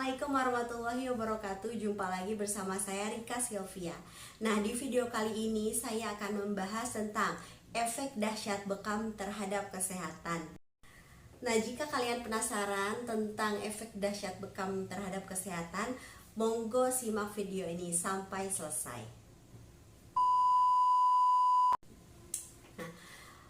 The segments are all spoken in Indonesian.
Assalamualaikum warahmatullahi wabarakatuh. Jumpa lagi bersama saya Rika Sylvia. Nah, di video kali ini saya akan membahas tentang efek dahsyat bekam terhadap kesehatan. Nah, jika kalian penasaran tentang efek dahsyat bekam terhadap kesehatan, monggo simak video ini sampai selesai. Nah,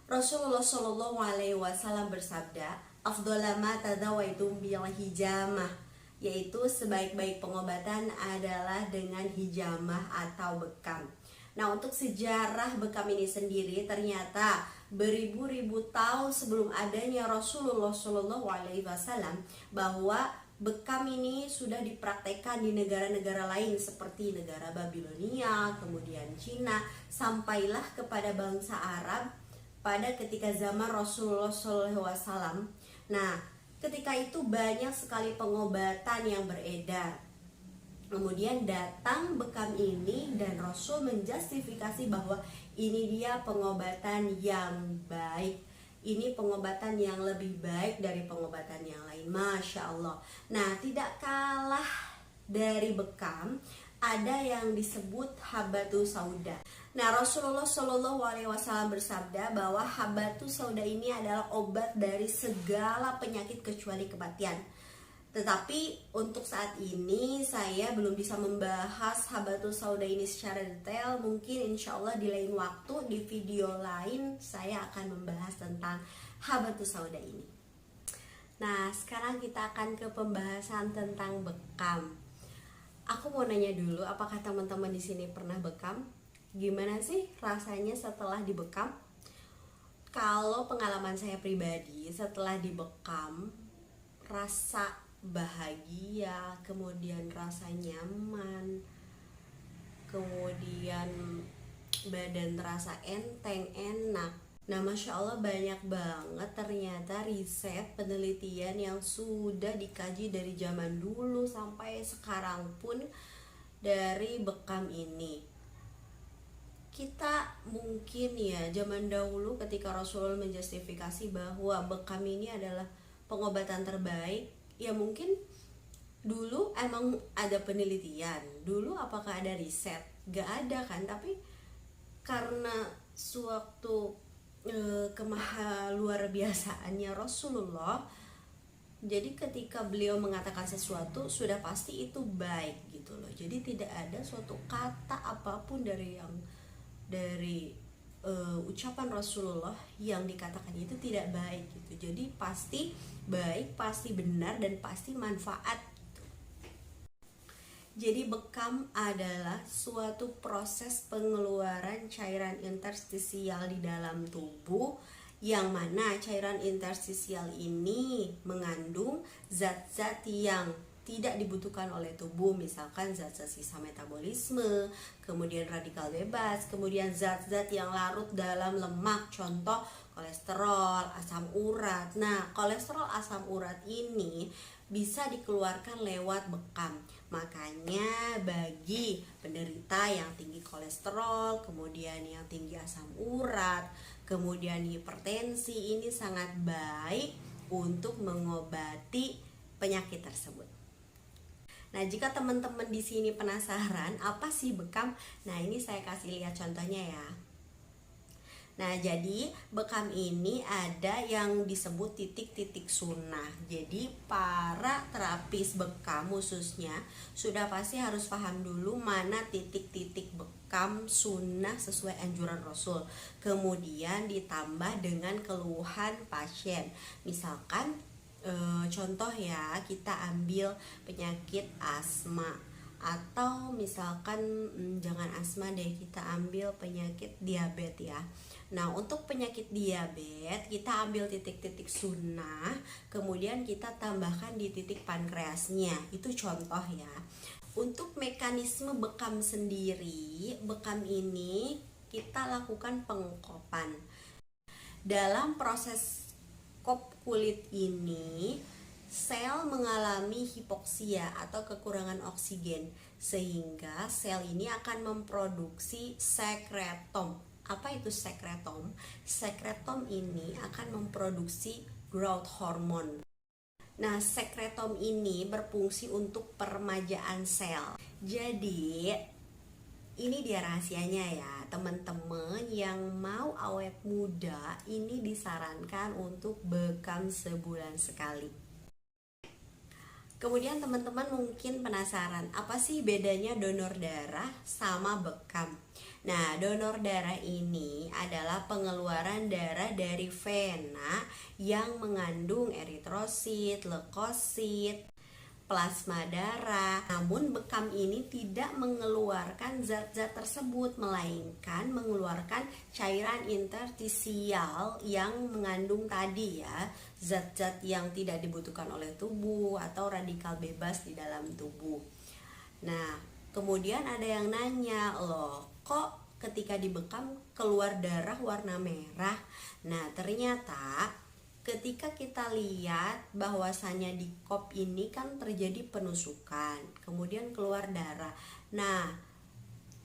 Rasulullah Shallallahu Alaihi Wasallam bersabda, "Afdhala ma tadawaitum bil hijamah," yaitu sebaik-baik pengobatan adalah dengan hijamah atau bekam. Nah, untuk sejarah bekam ini sendiri ternyata beribu-ribu tahun sebelum adanya Rasulullah Shallallahu Alaihi Wasallam bahwa bekam ini sudah dipraktekkan di negara-negara lain seperti negara Babilonia, kemudian Cina, sampailah kepada bangsa Arab pada ketika zaman Rasulullah SAW. Nah, ketika itu banyak sekali pengobatan yang beredar. Kemudian datang bekam ini dan Rasul menjustifikasi bahwa ini dia pengobatan yang baik. Ini pengobatan yang lebih baik dari pengobatan yang lain. Masya Allah. Nah, tidak kalah dari bekam, ada yang disebut habatus sauda. Nah, Rasulullah Shallallahu Alaihi Wasallam bersabda bahwa habatus sauda ini adalah obat dari segala penyakit kecuali kematian. Tetapi untuk saat ini saya belum bisa membahas habatus sauda ini secara detail. Mungkin insya Allah di lain waktu, di video lain saya akan membahas tentang habatus sauda ini. Nah, sekarang kita akan ke pembahasan tentang bekam. Aku mau nanya dulu, apakah teman-teman di sini pernah bekam? Gimana sih rasanya setelah dibekam? Kalau pengalaman saya pribadi, setelah dibekam, rasa bahagia, kemudian rasa nyaman, kemudian badan terasa enteng, enak. Nah, Masya Allah, banyak banget ternyata riset penelitian yang sudah dikaji dari zaman dulu sampai sekarang pun dari bekam ini. Kita mungkin ya zaman dahulu ketika Rasulullah menjustifikasi bahwa bekam ini adalah pengobatan terbaik, ya mungkin dulu emang ada penelitian, dulu apakah ada riset? Gak ada kan, tapi karena suatu kemaha luar biasaannya Rasulullah, jadi ketika beliau mengatakan sesuatu sudah pasti itu baik gitu loh. Jadi tidak ada suatu kata apapun dari ucapan Rasulullah yang dikatakan itu tidak baik gitu. Jadi pasti baik, pasti benar, dan pasti manfaat. Jadi bekam adalah suatu proses pengeluaran cairan interstisial di dalam tubuh, yang mana cairan interstisial ini mengandung zat-zat yang tidak dibutuhkan oleh tubuh, misalkan zat-zat sisa metabolisme, kemudian radikal bebas, kemudian zat-zat yang larut dalam lemak, contoh kolesterol, asam urat. Nah, kolesterol, asam urat ini bisa dikeluarkan lewat bekam. Makanya bagi penderita yang tinggi kolesterol, kemudian yang tinggi asam urat, kemudian hipertensi, ini sangat baik untuk mengobati penyakit tersebut. Nah, jika teman-teman di sini penasaran apa sih bekam, nah ini saya kasih lihat contohnya ya. Nah, jadi bekam ini ada yang disebut titik-titik sunnah. Jadi para terapis bekam khususnya sudah pasti harus paham dulu mana titik-titik bekam sunnah sesuai anjuran Rasul. Kemudian ditambah dengan keluhan pasien. Misalkan contoh ya, kita ambil penyakit asma, atau misalkan jangan asma deh, kita ambil penyakit diabetes ya. Nah, untuk penyakit diabetes kita ambil titik-titik sunnah, kemudian kita tambahkan di titik pankreasnya. Itu contoh ya. Untuk mekanisme bekam sendiri, bekam ini kita lakukan pengekopan. Dalam proses kop kulit ini, sel mengalami hipoksia atau kekurangan oksigen, sehingga sel ini akan memproduksi sekretom. Apa itu sekretom? Sekretom ini akan memproduksi growth hormone. Nah, sekretom ini berfungsi untuk peremajaan sel. Jadi, ini dia rahasianya ya, teman-teman yang mau awet muda ini disarankan untuk bekam sebulan sekali. Kemudian teman-teman mungkin penasaran, apa sih bedanya donor darah sama bekam? Nah, donor darah ini adalah pengeluaran darah dari vena yang mengandung eritrosit, leukosit, plasma darah. Namun bekam ini tidak mengeluarkan zat-zat tersebut, melainkan mengeluarkan cairan interstisial yang mengandung tadi ya, zat-zat yang tidak dibutuhkan oleh tubuh atau radikal bebas di dalam tubuh. Nah, kemudian ada yang nanya, loh kok ketika dibekam keluar darah warna merah? Nah, ternyata ketika kita lihat bahwasannya di kop ini kan terjadi penusukan, kemudian keluar darah. Nah,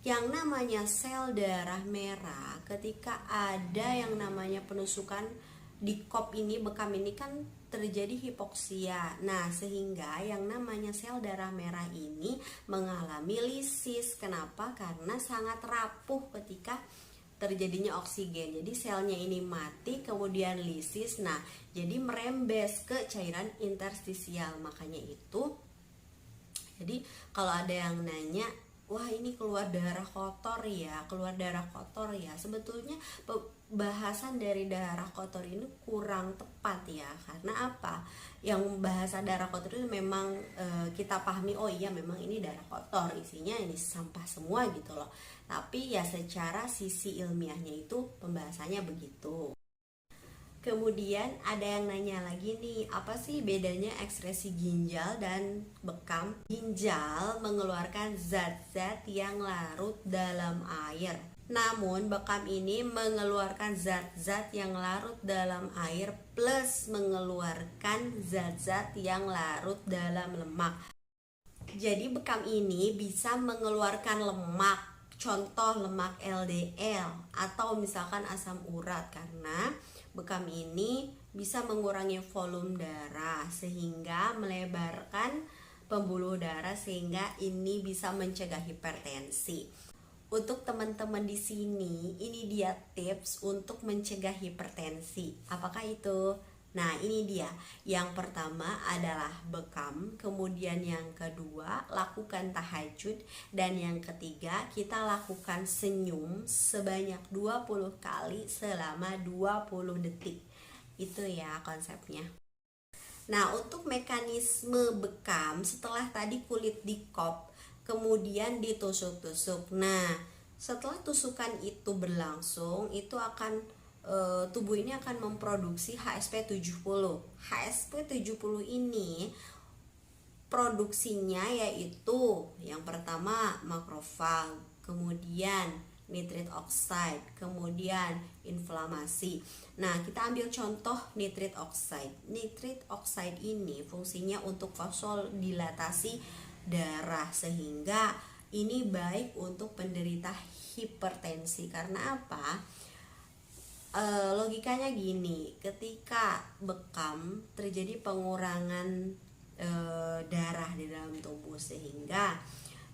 yang namanya sel darah merah, ketika ada yang namanya penusukan di kop ini, bekam ini kan terjadi hipoksia. Nah, sehingga yang namanya sel darah merah ini mengalami lisis. Kenapa? Karena sangat rapuh ketika terjadinya oksigen. Jadi selnya ini mati, kemudian lisis. Nah, jadi merembes ke cairan interstisial. Makanya itu, jadi kalau ada yang nanya, wah ini keluar darah kotor ya, keluar darah kotor ya, sebetulnya bahasan dari darah kotor ini kurang tepat ya. Karena apa? Yang bahasa darah kotor itu memang kita pahami, oh iya memang ini darah kotor, isinya ini sampah semua gitu loh. Tapi ya secara sisi ilmiahnya itu pembahasannya begitu. Kemudian ada yang nanya lagi nih, apa sih bedanya ekskresi ginjal dan bekam? Ginjal mengeluarkan zat-zat yang larut dalam air. Namun bekam ini mengeluarkan zat-zat yang larut dalam air plus mengeluarkan zat-zat yang larut dalam lemak. Jadi bekam ini bisa mengeluarkan lemak, contoh lemak LDL atau misalkan asam urat, karena bekam ini bisa mengurangi volume darah sehingga melebarkan pembuluh darah, sehingga ini bisa mencegah hipertensi. Untuk teman-teman di sini, ini dia tips untuk mencegah hipertensi. Apakah itu? Nah, ini dia. Yang pertama adalah bekam, kemudian yang kedua lakukan tahajud, dan yang ketiga kita lakukan senyum sebanyak 20 kali selama 20 detik. Itu ya konsepnya. Nah, untuk mekanisme bekam, setelah tadi kulit dikop, kemudian ditusuk-tusuk. Nah, setelah tusukan itu berlangsung, itu akan tubuh ini akan memproduksi HSP70. HSP70 ini produksinya yaitu yang pertama makrofag, kemudian nitrit oxide, kemudian inflamasi. Nah, kita ambil contoh nitrit oxide. Nitrit oxide ini fungsinya untuk vasodilatasi darah, sehingga ini baik untuk penderita hipertensi. Karena apa? Logikanya gini, ketika bekam terjadi pengurangan darah di dalam tubuh, sehingga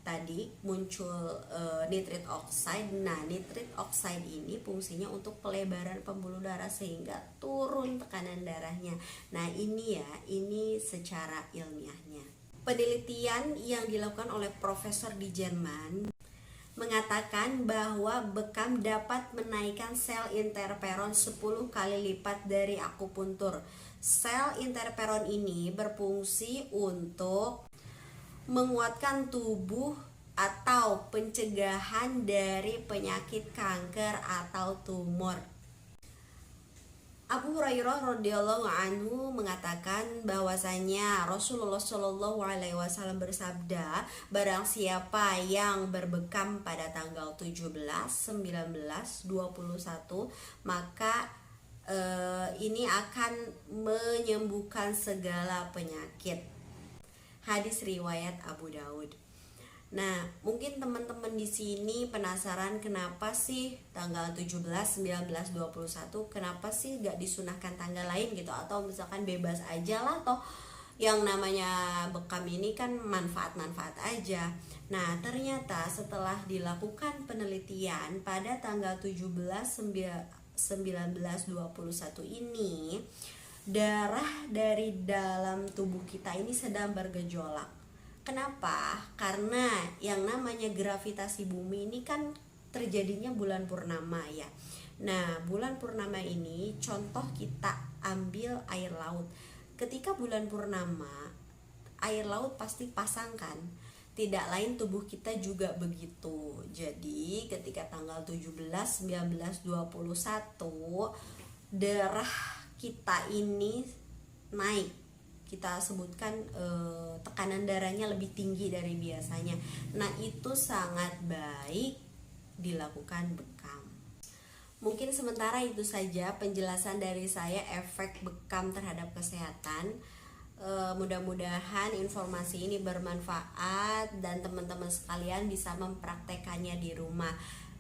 tadi muncul nitrit oxide. Nah, nitrit oxide ini fungsinya untuk pelebaran pembuluh darah sehingga turun tekanan darahnya. Nah, ini ya, ini secara ilmiahnya. Penelitian yang dilakukan oleh profesor di Jerman mengatakan bahwa bekam dapat menaikkan sel interferon 10 kali lipat dari akupuntur. Sel interferon ini berfungsi untuk menguatkan tubuh atau pencegahan dari penyakit kanker atau tumor. Abu Hurairah radhiyallahu anhu mengatakan bahwasanya Rasulullah Shallallahu alaihi wasallam bersabda, barang siapa yang berbekam pada tanggal 17, 19, 21, maka ini akan menyembuhkan segala penyakit. Hadis riwayat Abu Daud. Nah, mungkin teman-teman di sini penasaran kenapa sih tanggal 17, 19, 21, kenapa sih gak disunahkan tanggal lain gitu, atau misalkan bebas aja lah toh yang namanya bekam ini kan manfaat-manfaat aja. Nah, ternyata setelah dilakukan penelitian pada tanggal 17/19/21 ini, darah dari dalam tubuh kita ini sedang bergejolak. Kenapa? Karena yang namanya gravitasi bumi ini kan terjadinya bulan purnama ya. Nah, bulan purnama ini contoh kita ambil air laut. Ketika bulan purnama, air laut pasti pasang kan? Tidak lain tubuh kita juga begitu. Jadi, ketika tanggal 17/19/21, darah kita ini naik. Kita sebutkan tekanan darahnya lebih tinggi dari biasanya. Nah, itu sangat baik dilakukan bekam. Mungkin sementara itu saja penjelasan dari saya efek bekam terhadap kesehatan. Mudah-mudahan informasi ini bermanfaat dan teman-teman sekalian bisa mempraktekannya di rumah.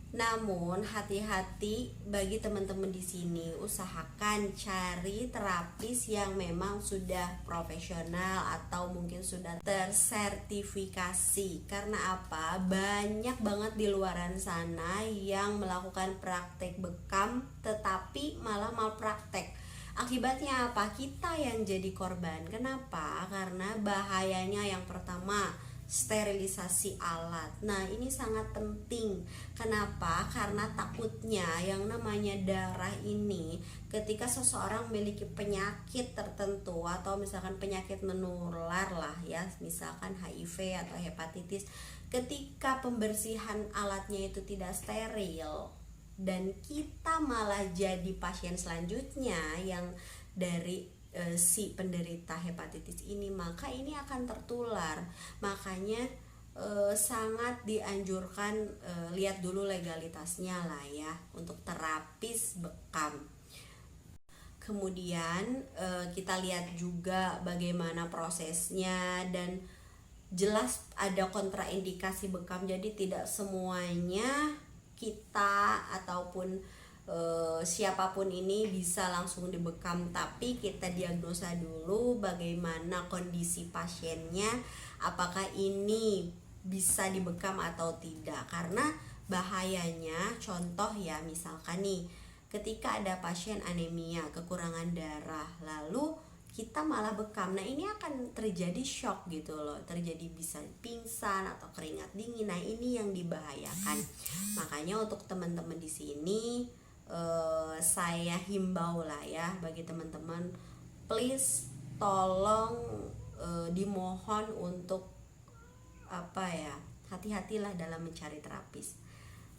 Namun hati-hati bagi teman-teman di sini, usahakan cari terapis yang memang sudah profesional atau mungkin sudah tersertifikasi. Karena apa? Banyak banget di luaran sana yang melakukan praktek bekam tetapi malah malpraktek. Akibatnya apa? Kita yang jadi korban. Kenapa? Karena bahayanya yang pertama, sterilisasi alat. Nah, ini sangat penting. Kenapa? Karena takutnya yang namanya darah ini, ketika seseorang memiliki penyakit tertentu atau misalkan penyakit menular lah ya, misalkan HIV atau hepatitis, ketika pembersihan alatnya itu tidak steril dan kita malah jadi pasien selanjutnya yang dari si penderita hepatitis ini, maka ini akan tertular. Makanya sangat dianjurkan lihat dulu legalitasnya lah ya untuk terapis bekam. Kemudian kita lihat juga bagaimana prosesnya dan jelas ada kontraindikasi bekam. Jadi tidak semuanya kita ataupun siapapun ini bisa langsung dibekam, tapi kita diagnosa dulu bagaimana kondisi pasiennya, apakah ini bisa dibekam atau tidak. Karena bahayanya, contoh ya, misalkan nih ketika ada pasien anemia, kekurangan darah, lalu kita malah bekam, nah ini akan terjadi shock gitu loh, terjadi bisa pingsan atau keringat dingin. Nah ini yang dibahayakan. Makanya untuk teman-teman di sini saya himbau lah ya bagi teman-teman, please tolong dimohon untuk hati-hatilah dalam mencari terapis.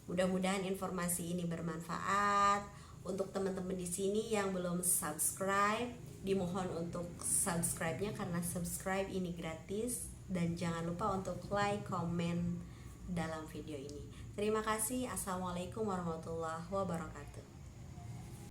Mudah-mudahan informasi ini bermanfaat. Untuk teman-teman di sini yang belum subscribe, dimohon untuk subscribe-nya karena subscribe ini gratis, dan jangan lupa untuk like, komen dalam video ini. Terima kasih. Assalamualaikum warahmatullahi wabarakatuh.